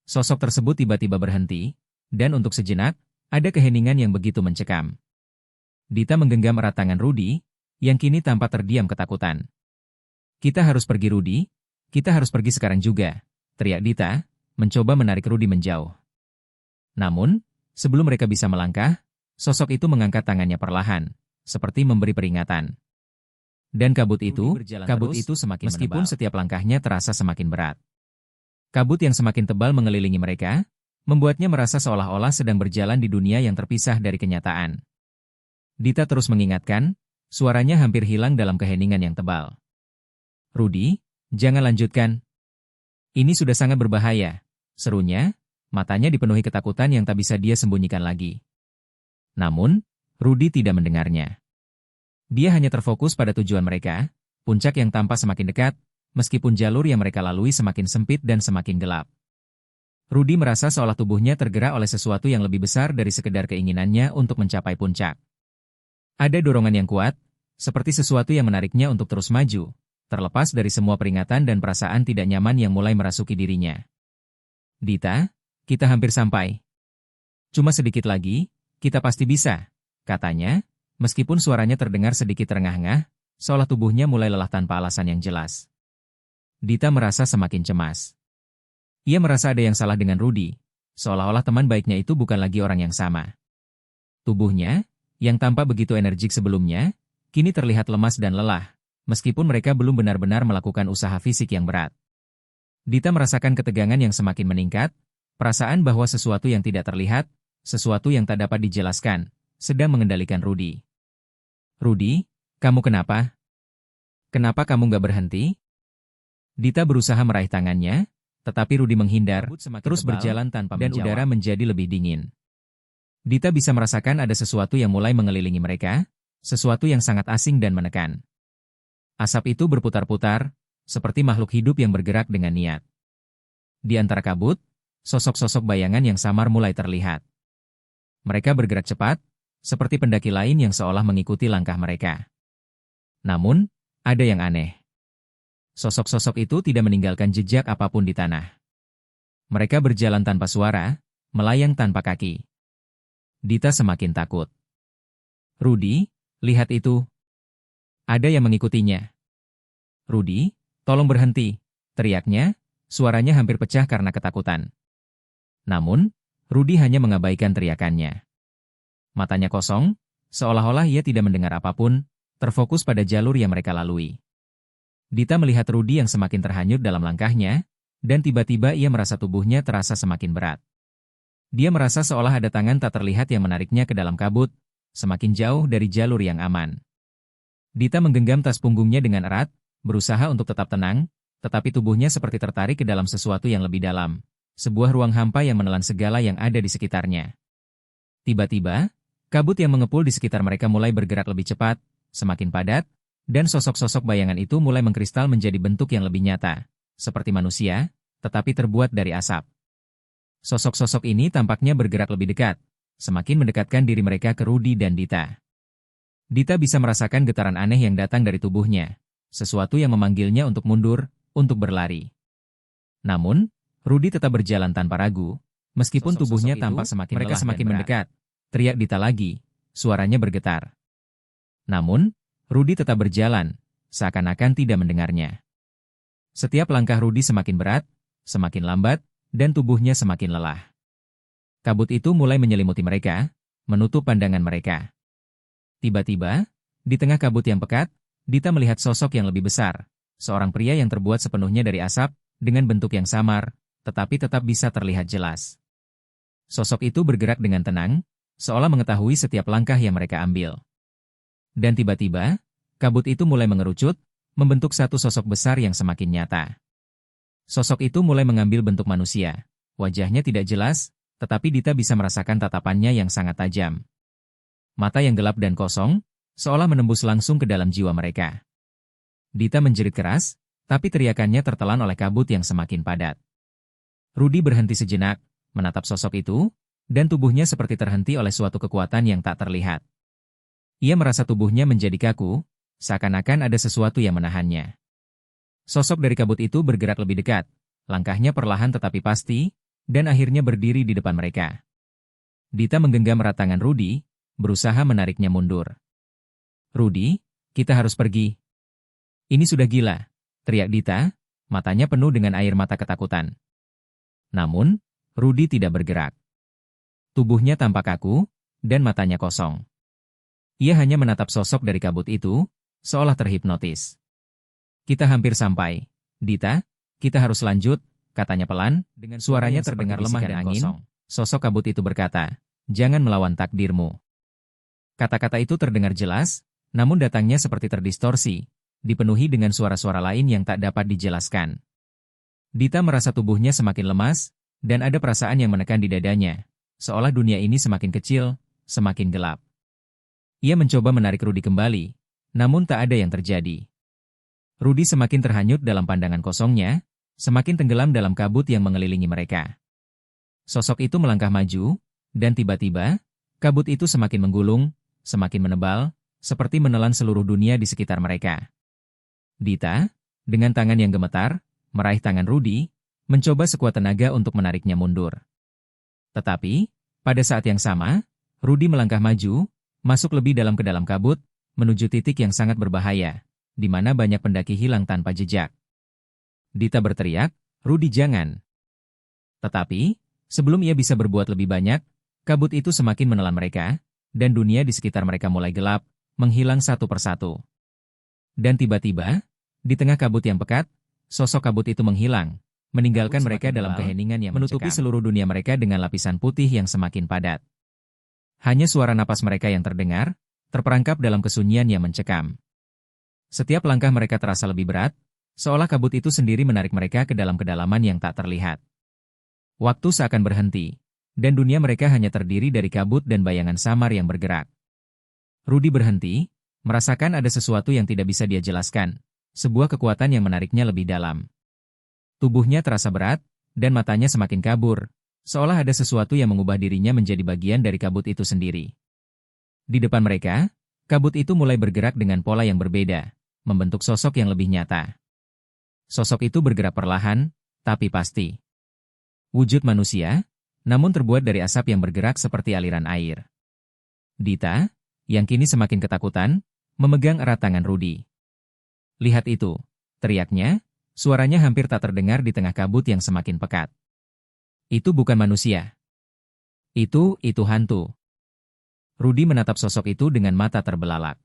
Sosok tersebut tiba-tiba berhenti, dan untuk sejenak, ada keheningan yang begitu mencekam. Dita menggenggam erat tangan Rudy, yang kini tampak terdiam ketakutan. Kita harus pergi Rudy, kita harus pergi sekarang juga, teriak Dita, mencoba menarik Rudy menjauh. Namun, sebelum mereka bisa melangkah, sosok itu mengangkat tangannya perlahan, seperti memberi peringatan. Dan kabut itu semakin meskipun menebal. Setiap langkahnya terasa semakin berat. Kabut yang semakin tebal mengelilingi mereka, membuatnya merasa seolah-olah sedang berjalan di dunia yang terpisah dari kenyataan. Dita terus mengingatkan, suaranya hampir hilang dalam keheningan yang tebal. Rudy, jangan lanjutkan. Ini sudah sangat berbahaya, serunya, matanya dipenuhi ketakutan yang tak bisa dia sembunyikan lagi. Namun, Rudy tidak mendengarnya. Dia hanya terfokus pada tujuan mereka, puncak yang tampak semakin dekat, meskipun jalur yang mereka lalui semakin sempit dan semakin gelap. Rudy merasa seolah tubuhnya tergerak oleh sesuatu yang lebih besar dari sekedar keinginannya untuk mencapai puncak. Ada dorongan yang kuat, seperti sesuatu yang menariknya untuk terus maju, terlepas dari semua peringatan dan perasaan tidak nyaman yang mulai merasuki dirinya. Dita, kita hampir sampai. Cuma sedikit lagi, kita pasti bisa, katanya, meskipun suaranya terdengar sedikit terengah-engah, seolah tubuhnya mulai lelah tanpa alasan yang jelas. Dita merasa semakin cemas. Ia merasa ada yang salah dengan Rudy, seolah-olah teman baiknya itu bukan lagi orang yang sama. Tubuhnya, yang tampak begitu energik sebelumnya, kini terlihat lemas dan lelah, meskipun mereka belum benar-benar melakukan usaha fisik yang berat. Dita merasakan ketegangan yang semakin meningkat, perasaan bahwa sesuatu yang tidak terlihat, sesuatu yang tak dapat dijelaskan, sedang mengendalikan Rudy. Rudy, kamu kenapa? Kenapa kamu gak berhenti? Dita berusaha meraih tangannya, tetapi Rudy menghindar, terus berjalan tanpa menjawab, dan udara menjadi lebih dingin. Dita bisa merasakan ada sesuatu yang mulai mengelilingi mereka, sesuatu yang sangat asing dan menekan. Asap itu berputar-putar, seperti makhluk hidup yang bergerak dengan niat. Di antara kabut, sosok-sosok bayangan yang samar mulai terlihat. Mereka bergerak cepat, seperti pendaki lain yang seolah mengikuti langkah mereka. Namun, ada yang aneh. Sosok-sosok itu tidak meninggalkan jejak apapun di tanah. Mereka berjalan tanpa suara, melayang tanpa kaki. Dita semakin takut. Rudy, lihat itu. Ada yang mengikutinya. Rudy, tolong berhenti, teriaknya, suaranya hampir pecah karena ketakutan. Namun, Rudy hanya mengabaikan teriakannya. Matanya kosong, seolah-olah ia tidak mendengar apapun, terfokus pada jalur yang mereka lalui. Dita melihat Rudy yang semakin terhanyut dalam langkahnya, dan tiba-tiba ia merasa tubuhnya terasa semakin berat. Dia merasa seolah ada tangan tak terlihat yang menariknya ke dalam kabut, semakin jauh dari jalur yang aman. Dita menggenggam tas punggungnya dengan erat, berusaha untuk tetap tenang, tetapi tubuhnya seperti tertarik ke dalam sesuatu yang lebih dalam. Sebuah ruang hampa yang menelan segala yang ada di sekitarnya. Tiba-tiba, kabut yang mengepul di sekitar mereka mulai bergerak lebih cepat, semakin padat, dan sosok-sosok bayangan itu mulai mengkristal menjadi bentuk yang lebih nyata, seperti manusia, tetapi terbuat dari asap. Sosok-sosok ini tampaknya bergerak lebih dekat, semakin mendekatkan diri mereka ke Rudy dan Dita. Dita bisa merasakan getaran aneh yang datang dari tubuhnya, sesuatu yang memanggilnya untuk mundur, untuk berlari. Namun, Rudy tetap berjalan tanpa ragu, meskipun tubuhnya tampak semakin lelah. Mereka semakin mendekat. Teriak Dita lagi, suaranya bergetar. Namun, Rudy tetap berjalan, seakan-akan tidak mendengarnya. Setiap langkah Rudy semakin berat, semakin lambat, dan tubuhnya semakin lelah. Kabut itu mulai menyelimuti mereka, menutup pandangan mereka. Tiba-tiba, di tengah kabut yang pekat, Dita melihat sosok yang lebih besar, seorang pria yang terbuat sepenuhnya dari asap, dengan bentuk yang samar, tetapi tetap bisa terlihat jelas. Sosok itu bergerak dengan tenang, seolah mengetahui setiap langkah yang mereka ambil. Dan tiba-tiba, kabut itu mulai mengerucut, membentuk satu sosok besar yang semakin nyata. Sosok itu mulai mengambil bentuk manusia. Wajahnya tidak jelas, tetapi Dita bisa merasakan tatapannya yang sangat tajam. Mata yang gelap dan kosong, seolah menembus langsung ke dalam jiwa mereka. Dita menjerit keras, tapi teriakannya tertelan oleh kabut yang semakin padat. Rudy berhenti sejenak, menatap sosok itu, dan tubuhnya seperti terhenti oleh suatu kekuatan yang tak terlihat. Ia merasa tubuhnya menjadi kaku, seakan-akan ada sesuatu yang menahannya. Sosok dari kabut itu bergerak lebih dekat, langkahnya perlahan tetapi pasti, dan akhirnya berdiri di depan mereka. Dita menggenggam erat tangan Rudy, berusaha menariknya mundur. Rudy, kita harus pergi. Ini sudah gila, teriak Dita, matanya penuh dengan air mata ketakutan. Namun, Rudy tidak bergerak. Tubuhnya tampak kaku, dan matanya kosong. Ia hanya menatap sosok dari kabut itu, seolah terhipnotis. Kita hampir sampai. Dita, kita harus lanjut, katanya pelan, dengan suaranya terdengar lemah dan angin. Sosok kabut itu berkata, jangan melawan takdirmu. Kata-kata itu terdengar jelas, namun datangnya seperti terdistorsi, dipenuhi dengan suara-suara lain yang tak dapat dijelaskan. Dita merasa tubuhnya semakin lemas, dan ada perasaan yang menekan di dadanya, seolah dunia ini semakin kecil, semakin gelap. Ia mencoba menarik Rudy kembali, namun tak ada yang terjadi. Rudy semakin terhanyut dalam pandangan kosongnya, semakin tenggelam dalam kabut yang mengelilingi mereka. Sosok itu melangkah maju, dan tiba-tiba, kabut itu semakin menggulung, semakin menebal, seperti menelan seluruh dunia di sekitar mereka. Dita, dengan tangan yang gemetar, meraih tangan Rudy, mencoba sekuat tenaga untuk menariknya mundur. Tetapi, pada saat yang sama, Rudy melangkah maju, masuk lebih dalam ke dalam kabut, menuju titik yang sangat berbahaya, di mana banyak pendaki hilang tanpa jejak. Dita berteriak, "Rudy jangan!" Tetapi, sebelum ia bisa berbuat lebih banyak, kabut itu semakin menelan mereka, dan dunia di sekitar mereka mulai gelap, menghilang satu persatu. Dan tiba-tiba, di tengah kabut yang pekat, sosok kabut itu menghilang, meninggalkan mereka dalam keheningan yang menutupi seluruh dunia mereka dengan lapisan putih yang semakin padat. Hanya suara napas mereka yang terdengar, terperangkap dalam kesunyian yang mencekam. Setiap langkah mereka terasa lebih berat, seolah kabut itu sendiri menarik mereka ke dalam kedalaman yang tak terlihat. Waktu seakan berhenti, dan dunia mereka hanya terdiri dari kabut dan bayangan samar yang bergerak. Rudy berhenti, merasakan ada sesuatu yang tidak bisa dia jelaskan, sebuah kekuatan yang menariknya lebih dalam. Tubuhnya terasa berat, dan matanya semakin kabur, seolah ada sesuatu yang mengubah dirinya menjadi bagian dari kabut itu sendiri. Di depan mereka, kabut itu mulai bergerak dengan pola yang berbeda, membentuk sosok yang lebih nyata. Sosok itu bergerak perlahan, tapi pasti. Wujud manusia, namun terbuat dari asap yang bergerak seperti aliran air. Dita, yang kini semakin ketakutan, memegang erat tangan Rudy. "Lihat itu," teriaknya, suaranya hampir tak terdengar di tengah kabut yang semakin pekat. "Itu bukan manusia. Itu hantu." Rudy menatap sosok itu dengan mata terbelalak.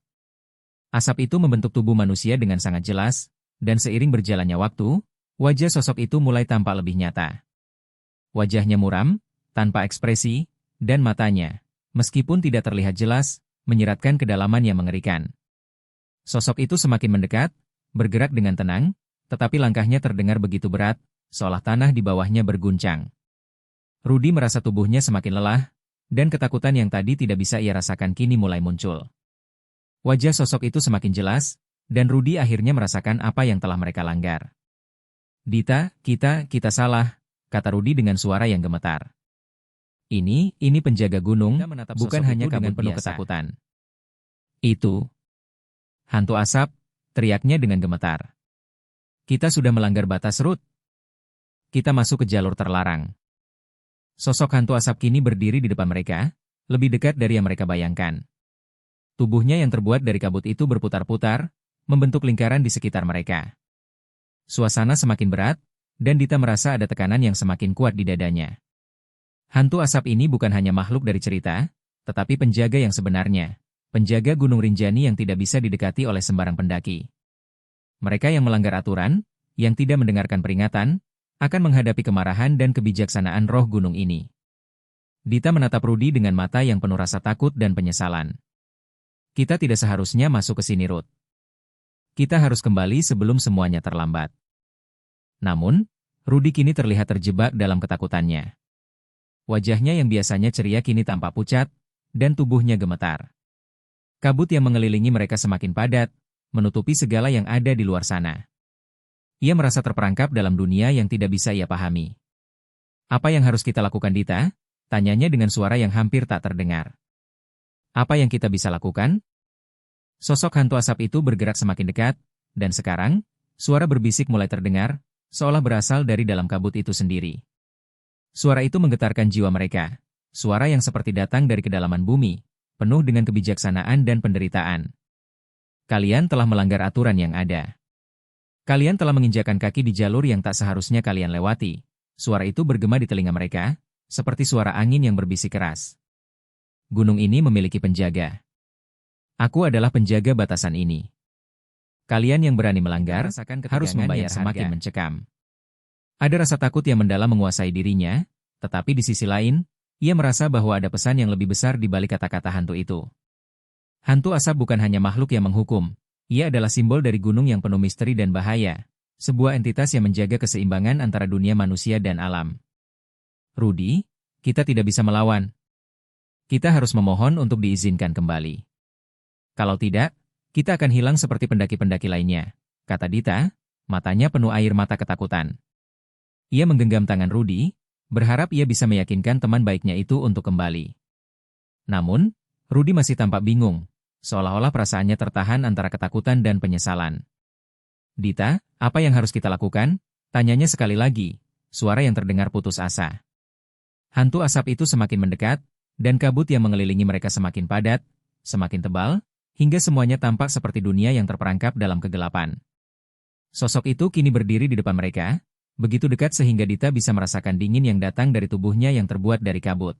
Asap itu membentuk tubuh manusia dengan sangat jelas, dan seiring berjalannya waktu, wajah sosok itu mulai tampak lebih nyata. Wajahnya muram, tanpa ekspresi, dan matanya, meskipun tidak terlihat jelas, menyiratkan kedalaman yang mengerikan. Sosok itu semakin mendekat, bergerak dengan tenang, tetapi langkahnya terdengar begitu berat, seolah tanah di bawahnya berguncang. Rudy merasa tubuhnya semakin lelah, dan ketakutan yang tadi tidak bisa ia rasakan kini mulai muncul. Wajah sosok itu semakin jelas, dan Rudy akhirnya merasakan apa yang telah mereka langgar. "Dita, kita salah," kata Rudy dengan suara yang gemetar. Ini penjaga gunung, bukan hanya kabut penuh ketakutan. "Itu hantu asap," teriaknya dengan gemetar. "Kita sudah melanggar batas, Ruth. Kita masuk ke jalur terlarang." Sosok hantu asap kini berdiri di depan mereka, lebih dekat dari yang mereka bayangkan. Tubuhnya yang terbuat dari kabut itu berputar-putar, membentuk lingkaran di sekitar mereka. Suasana semakin berat, dan Dita merasa ada tekanan yang semakin kuat di dadanya. Hantu asap ini bukan hanya makhluk dari cerita, tetapi penjaga yang sebenarnya, penjaga Gunung Rinjani yang tidak bisa didekati oleh sembarang pendaki. Mereka yang melanggar aturan, yang tidak mendengarkan peringatan, akan menghadapi kemarahan dan kebijaksanaan roh gunung ini. Dita menatap Rudy dengan mata yang penuh rasa takut dan penyesalan. "Kita tidak seharusnya masuk ke sini, Ruth. Kita harus kembali sebelum semuanya terlambat." Namun, Rudy kini terlihat terjebak dalam ketakutannya. Wajahnya yang biasanya ceria kini tampak pucat, dan tubuhnya gemetar. Kabut yang mengelilingi mereka semakin padat, menutupi segala yang ada di luar sana. Ia merasa terperangkap dalam dunia yang tidak bisa ia pahami. "Apa yang harus kita lakukan, Dita?" tanyanya dengan suara yang hampir tak terdengar. "Apa yang kita bisa lakukan?" Sosok hantu asap itu bergerak semakin dekat, dan sekarang, suara berbisik mulai terdengar, seolah berasal dari dalam kabut itu sendiri. Suara itu menggetarkan jiwa mereka, suara yang seperti datang dari kedalaman bumi, penuh dengan kebijaksanaan dan penderitaan. "Kalian telah melanggar aturan yang ada. Kalian telah menginjakan kaki di jalur yang tak seharusnya kalian lewati." Suara itu bergema di telinga mereka, seperti suara angin yang berbisik keras. "Gunung ini memiliki penjaga. Aku adalah penjaga batasan ini. Kalian yang berani melanggar, harus membayar semakin mencekam." Ada rasa takut yang mendalam menguasai dirinya, tetapi di sisi lain, ia merasa bahwa ada pesan yang lebih besar di balik kata-kata hantu itu. Hantu asap bukan hanya makhluk yang menghukum, ia adalah simbol dari gunung yang penuh misteri dan bahaya, sebuah entitas yang menjaga keseimbangan antara dunia manusia dan alam. "Rudy, kita tidak bisa melawan. Kita harus memohon untuk diizinkan kembali. Kalau tidak, kita akan hilang seperti pendaki-pendaki lainnya," kata Dita, matanya penuh air mata ketakutan. Ia menggenggam tangan Rudy, berharap ia bisa meyakinkan teman baiknya itu untuk kembali. Namun, Rudy masih tampak bingung, seolah-olah perasaannya tertahan antara ketakutan dan penyesalan. Dita, apa yang harus kita lakukan? Tanyanya sekali lagi, suara yang terdengar putus asa. Hantu asap itu semakin mendekat, dan kabut yang mengelilingi mereka semakin padat, semakin tebal, hingga semuanya tampak seperti dunia yang terperangkap dalam kegelapan. Sosok itu kini berdiri di depan mereka, begitu dekat sehingga Dita bisa merasakan dingin yang datang dari tubuhnya yang terbuat dari kabut.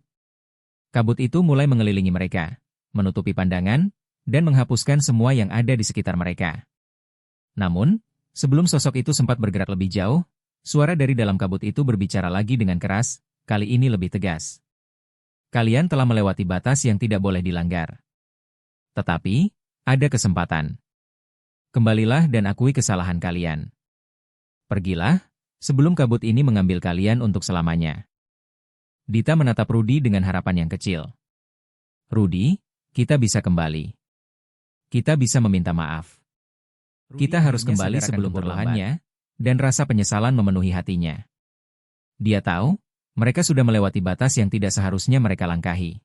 Kabut itu mulai mengelilingi mereka, menutupi pandangan, dan menghapuskan semua yang ada di sekitar mereka. Namun, sebelum sosok itu sempat bergerak lebih jauh, suara dari dalam kabut itu berbicara lagi dengan keras, kali ini lebih tegas. Kalian telah melewati batas yang tidak boleh dilanggar. Tetapi, ada kesempatan. Kembalilah dan akui kesalahan kalian. Pergilah, sebelum kabut ini mengambil kalian untuk selamanya. Dita menatap Rudy dengan harapan yang kecil. Rudy, kita bisa kembali. Kita bisa meminta maaf. Kita harus kembali sebelum terlambat, dan rasa penyesalan memenuhi hatinya. Dia tahu, mereka sudah melewati batas yang tidak seharusnya mereka langkahi.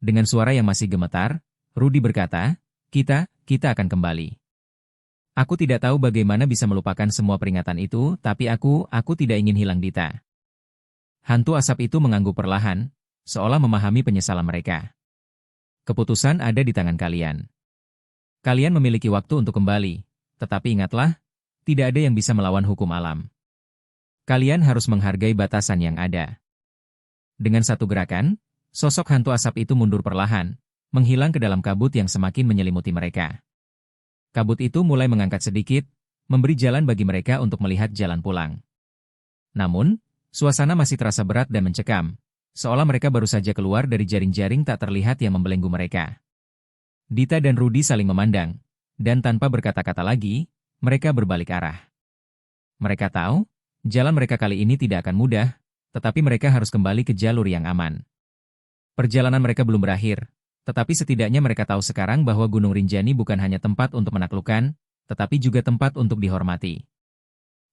Dengan suara yang masih gemetar, Rudy berkata, kita akan kembali. Aku tidak tahu bagaimana bisa melupakan semua peringatan itu, tapi aku tidak ingin hilang Dita. Hantu asap itu mengangguk perlahan, seolah memahami penyesalan mereka. Keputusan ada di tangan kalian. Kalian memiliki waktu untuk kembali, tetapi ingatlah, tidak ada yang bisa melawan hukum alam. Kalian harus menghargai batasan yang ada. Dengan satu gerakan, sosok hantu asap itu mundur perlahan, menghilang ke dalam kabut yang semakin menyelimuti mereka. Kabut itu mulai mengangkat sedikit, memberi jalan bagi mereka untuk melihat jalan pulang. Namun, suasana masih terasa berat dan mencekam, seolah mereka baru saja keluar dari jaring-jaring tak terlihat yang membelenggu mereka. Dita dan Rudy saling memandang, dan tanpa berkata-kata lagi, mereka berbalik arah. Mereka tahu, jalan mereka kali ini tidak akan mudah, tetapi mereka harus kembali ke jalur yang aman. Perjalanan mereka belum berakhir, tetapi setidaknya mereka tahu sekarang bahwa Gunung Rinjani bukan hanya tempat untuk menaklukkan, tetapi juga tempat untuk dihormati.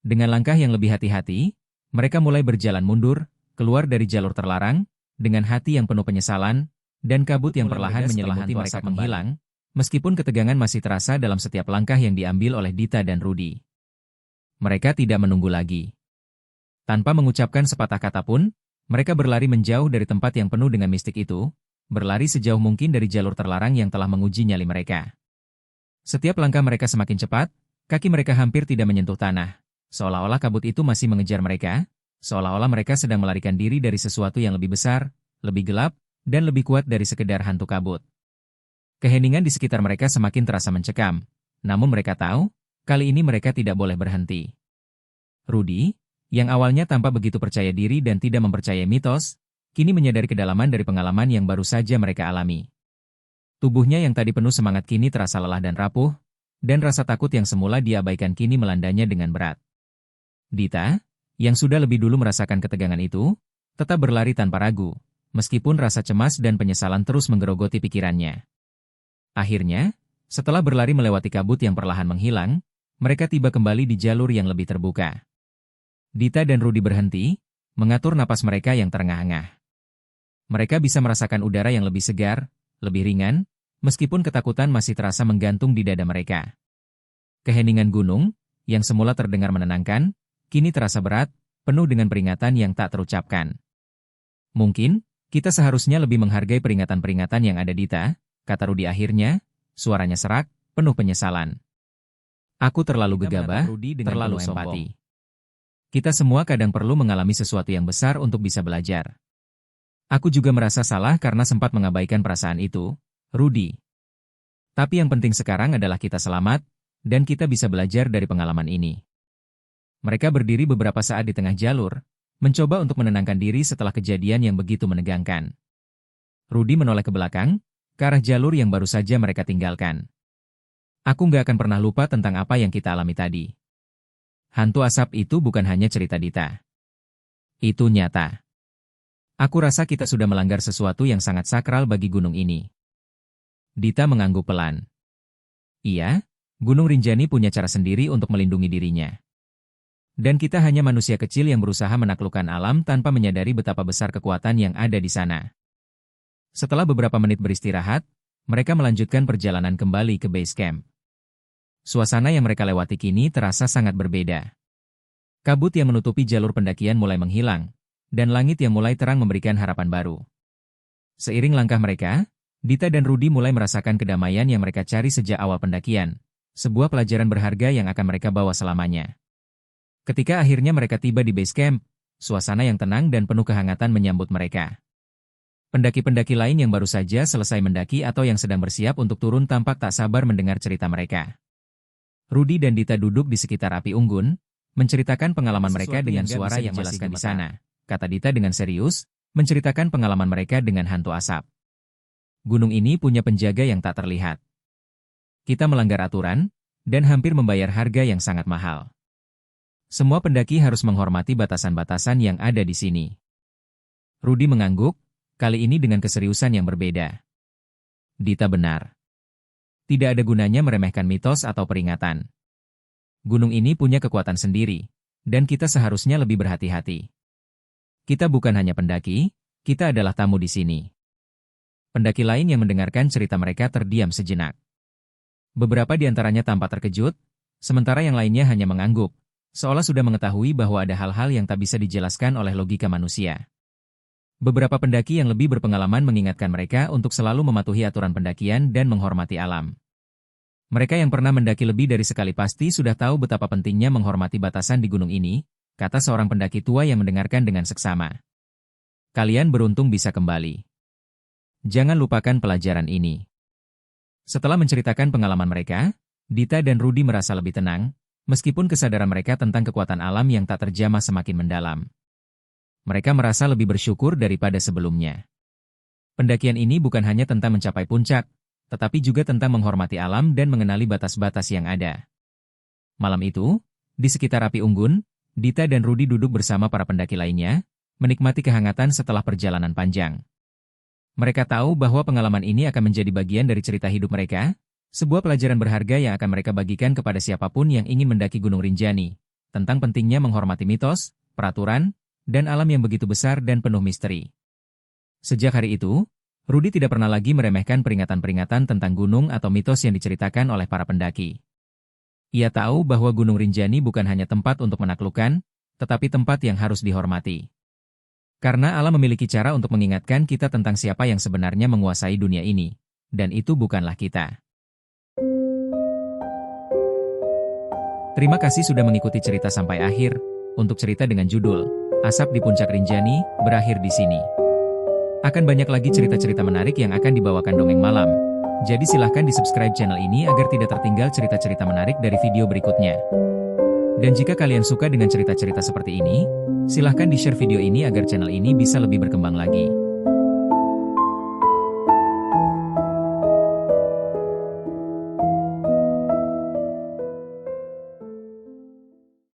Dengan langkah yang lebih hati-hati, mereka mulai berjalan mundur, keluar dari jalur terlarang, dengan hati yang penuh penyesalan, dan kabut yang perlahan menyelimuti mereka menghilang, meskipun ketegangan masih terasa dalam setiap langkah yang diambil oleh Dita dan Rudy. Mereka tidak menunggu lagi. Tanpa mengucapkan sepatah kata pun, mereka berlari menjauh dari tempat yang penuh dengan mistik itu, berlari sejauh mungkin dari jalur terlarang yang telah menguji nyali mereka. Setiap langkah mereka semakin cepat, kaki mereka hampir tidak menyentuh tanah, seolah-olah kabut itu masih mengejar mereka, seolah-olah mereka sedang melarikan diri dari sesuatu yang lebih besar, lebih gelap, dan lebih kuat dari sekedar hantu kabut. Keheningan di sekitar mereka semakin terasa mencekam, namun mereka tahu, kali ini mereka tidak boleh berhenti. Rudy, yang awalnya tampak begitu percaya diri dan tidak mempercayai mitos, kini menyadari kedalaman dari pengalaman yang baru saja mereka alami. Tubuhnya yang tadi penuh semangat kini terasa lelah dan rapuh, dan rasa takut yang semula diabaikan kini melandanya dengan berat. Dita, yang sudah lebih dulu merasakan ketegangan itu, tetap berlari tanpa ragu, meskipun rasa cemas dan penyesalan terus menggerogoti pikirannya. Akhirnya, setelah berlari melewati kabut yang perlahan menghilang, mereka tiba kembali di jalur yang lebih terbuka. Dita dan Rudy berhenti, mengatur napas mereka yang terengah-engah. Mereka bisa merasakan udara yang lebih segar, lebih ringan, meskipun ketakutan masih terasa menggantung di dada mereka. Keheningan gunung, yang semula terdengar menenangkan, kini terasa berat, penuh dengan peringatan yang tak terucapkan. Mungkin, kita seharusnya lebih menghargai peringatan-peringatan yang ada Dita, kata Rudy akhirnya, suaranya serak, penuh penyesalan. Aku terlalu gegabah, terlalu empati. Kita semua kadang perlu mengalami sesuatu yang besar untuk bisa belajar. Aku juga merasa salah karena sempat mengabaikan perasaan itu, Rudy. Tapi yang penting sekarang adalah kita selamat, dan kita bisa belajar dari pengalaman ini. Mereka berdiri beberapa saat di tengah jalur, mencoba untuk menenangkan diri setelah kejadian yang begitu menegangkan. Rudy menoleh ke belakang, ke arah jalur yang baru saja mereka tinggalkan. Aku nggak akan pernah lupa tentang apa yang kita alami tadi. Hantu asap itu bukan hanya cerita Dita. Itu nyata. Aku rasa kita sudah melanggar sesuatu yang sangat sakral bagi gunung ini. Dita mengangguk pelan. Iya, Gunung Rinjani punya cara sendiri untuk melindungi dirinya. Dan kita hanya manusia kecil yang berusaha menaklukkan alam tanpa menyadari betapa besar kekuatan yang ada di sana. Setelah beberapa menit beristirahat, Mereka melanjutkan perjalanan kembali ke base camp. Suasana yang mereka lewati kini terasa sangat berbeda. Kabut yang menutupi jalur pendakian mulai menghilang, dan langit yang mulai terang memberikan harapan baru. Seiring langkah mereka, Dita dan Rudy mulai merasakan kedamaian yang mereka cari sejak awal pendakian, sebuah pelajaran berharga yang akan mereka bawa selamanya. Ketika akhirnya mereka tiba di base camp, suasana yang tenang dan penuh kehangatan menyambut mereka. Pendaki-pendaki lain yang baru saja selesai mendaki atau yang sedang bersiap untuk turun tampak tak sabar mendengar cerita mereka. Rudy dan Dita duduk di sekitar api unggun, menceritakan pengalaman mereka dengan suara yang jelaskan di sana. Kata Dita dengan serius, menceritakan pengalaman mereka dengan hantu asap. Gunung ini punya penjaga yang tak terlihat. Kita melanggar aturan, dan hampir membayar harga yang sangat mahal. Semua pendaki harus menghormati batasan-batasan yang ada di sini. Rudy mengangguk, kali ini dengan keseriusan yang berbeda. Dita benar. Tidak ada gunanya meremehkan mitos atau peringatan. Gunung ini punya kekuatan sendiri, dan kita seharusnya lebih berhati-hati. Kita bukan hanya pendaki, kita adalah tamu di sini. Pendaki lain yang mendengarkan cerita mereka terdiam sejenak. Beberapa di antaranya tampak terkejut, sementara yang lainnya hanya mengangguk, seolah sudah mengetahui bahwa ada hal-hal yang tak bisa dijelaskan oleh logika manusia. Beberapa pendaki yang lebih berpengalaman mengingatkan mereka untuk selalu mematuhi aturan pendakian dan menghormati alam. Mereka yang pernah mendaki lebih dari sekali pasti sudah tahu betapa pentingnya menghormati batasan di gunung ini, kata seorang pendaki tua yang mendengarkan dengan seksama. Kalian beruntung bisa kembali. Jangan lupakan pelajaran ini. Setelah menceritakan pengalaman mereka, Dita dan Rudy merasa lebih tenang, meskipun kesadaran mereka tentang kekuatan alam yang tak terjamah semakin mendalam. Mereka merasa lebih bersyukur daripada sebelumnya. Pendakian ini bukan hanya tentang mencapai puncak, tetapi juga tentang menghormati alam dan mengenali batas-batas yang ada. Malam itu, di sekitar api unggun, Dita dan Rudy duduk bersama para pendaki lainnya, menikmati kehangatan setelah perjalanan panjang. Mereka tahu bahwa pengalaman ini akan menjadi bagian dari cerita hidup mereka, sebuah pelajaran berharga yang akan mereka bagikan kepada siapapun yang ingin mendaki Gunung Rinjani, tentang pentingnya menghormati mitos, peraturan, dan alam yang begitu besar dan penuh misteri. Sejak hari itu, Rudy tidak pernah lagi meremehkan peringatan-peringatan tentang gunung atau mitos yang diceritakan oleh para pendaki. Ia tahu bahwa Gunung Rinjani bukan hanya tempat untuk menaklukkan, tetapi tempat yang harus dihormati. Karena alam memiliki cara untuk mengingatkan kita tentang siapa yang sebenarnya menguasai dunia ini, dan itu bukanlah kita. Terima kasih sudah mengikuti cerita sampai akhir. Untuk cerita dengan judul Asap di Puncak Rinjani berakhir di sini. Akan banyak lagi cerita-cerita menarik yang akan dibawakan Dongeng Malam. Jadi silahkan di-subscribe channel ini agar tidak tertinggal cerita-cerita menarik dari video berikutnya. Dan jika kalian suka dengan cerita-cerita seperti ini, silahkan di-share video ini agar channel ini bisa lebih berkembang lagi.